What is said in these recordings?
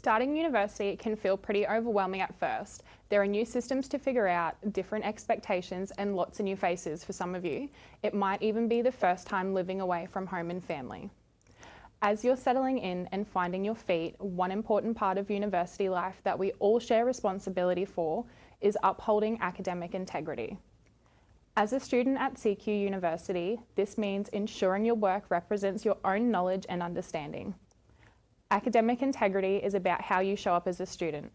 Starting university can feel pretty overwhelming at first. There are new systems to figure out, different expectations, and lots of new faces for some of you. It might even be the first time living away from home and family. As you're settling in and finding your feet, one important part of university life that we all share responsibility for is upholding academic integrity. As a student at CQ University, this means ensuring your work represents your own knowledge and understanding. Academic integrity is about how you show up as a student.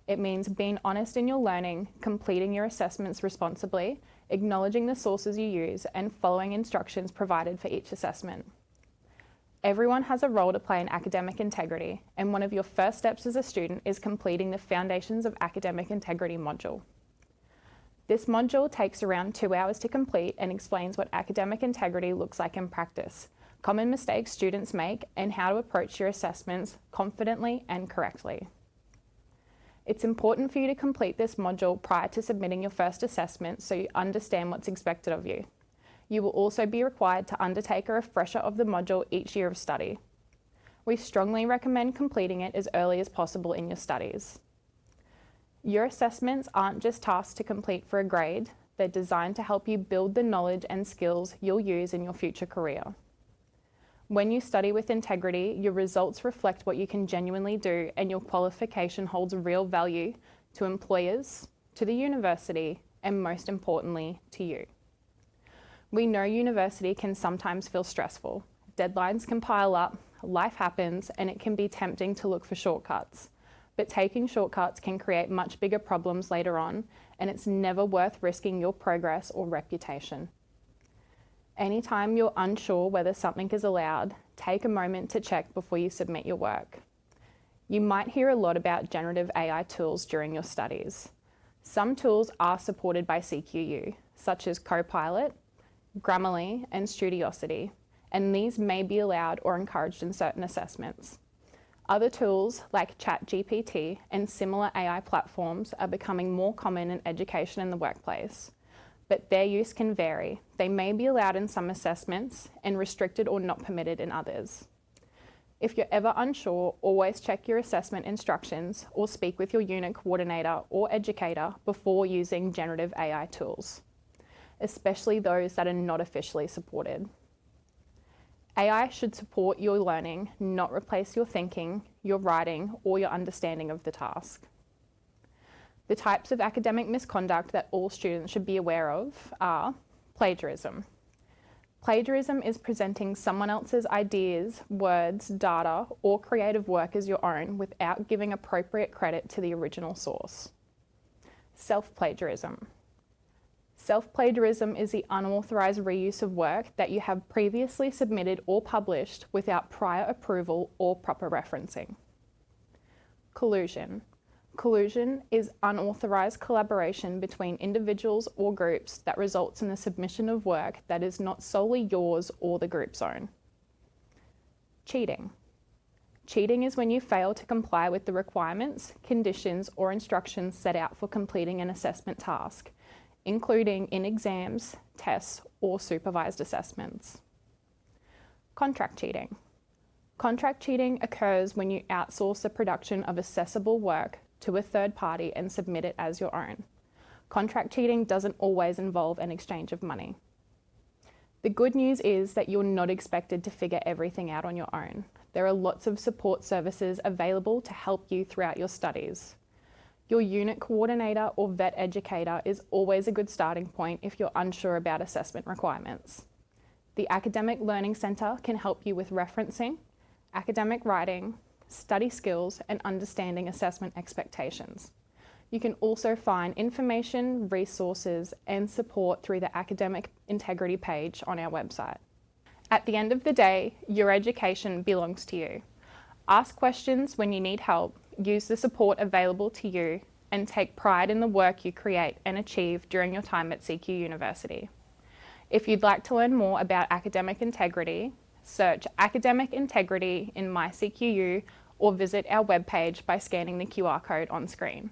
It means being honest in your learning, completing your assessments responsibly, acknowledging the sources you use, and following instructions provided for each assessment. Everyone has a role to play in academic integrity, and one of your first steps as a student is completing the Foundations of Academic Integrity module. This module takes around 2 hours to complete and explains what academic integrity looks like in practice, common mistakes students make, and how to approach your assessments confidently and correctly. It's important for you to complete this module prior to submitting your first assessment so you understand what's expected of you. You will also be required to undertake a refresher of the module each year of study. We strongly recommend completing it as early as possible in your studies. Your assessments aren't just tasks to complete for a grade, they're designed to help you build the knowledge and skills you'll use in your future career. When you study with integrity, your results reflect what you can genuinely do, and your qualification holds real value to employers, to the university, and most importantly, to you. We know university can sometimes feel stressful. Deadlines can pile up, life happens, and it can be tempting to look for shortcuts. But taking shortcuts can create much bigger problems later on, and it's never worth risking your progress or reputation. Anytime you're unsure whether something is allowed, take a moment to check before you submit your work. You might hear a lot about generative AI tools during your studies. Some tools are supported by CQU, such as Copilot, Grammarly, and Studiosity, and these may be allowed or encouraged in certain assessments. Other tools like ChatGPT and similar AI platforms are becoming more common in education and the workplace, but their use can vary. They may be allowed in some assessments and restricted or not permitted in others. If you're ever unsure, always check your assessment instructions or speak with your unit coordinator or educator before using generative AI tools, especially those that are not officially supported. AI should support your learning, not replace your thinking, your writing, or your understanding of the task. The types of academic misconduct that all students should be aware of are plagiarism. Plagiarism is presenting someone else's ideas, words, data, or creative work as your own without giving appropriate credit to the original source. Self-plagiarism. Self-plagiarism is the unauthorized reuse of work that you have previously submitted or published without prior approval or proper referencing. Collusion. Collusion is unauthorized collaboration between individuals or groups that results in the submission of work that is not solely yours or the group's own. Cheating. Cheating is when you fail to comply with the requirements, conditions, or instructions set out for completing an assessment task, including in exams, tests, or supervised assessments. Contract cheating. Contract cheating occurs when you outsource the production of accessible work to a third party and submit it as your own. Contract cheating doesn't always involve an exchange of money. The good news is that you're not expected to figure everything out on your own. There are lots of support services available to help you throughout your studies. Your unit coordinator or vet educator is always a good starting point if you're unsure about assessment requirements. The Academic Learning Centre can help you with referencing, academic writing, study skills, and understanding assessment expectations. You can also find information, resources, and support through the Academic Integrity page on our website. At the end of the day, your education belongs to you. Ask questions when you need help, use the support available to you, and take pride in the work you create and achieve during your time at CQ University. If you'd like to learn more about academic integrity, search Academic Integrity in MyCQU or visit our webpage by scanning the QR code on screen.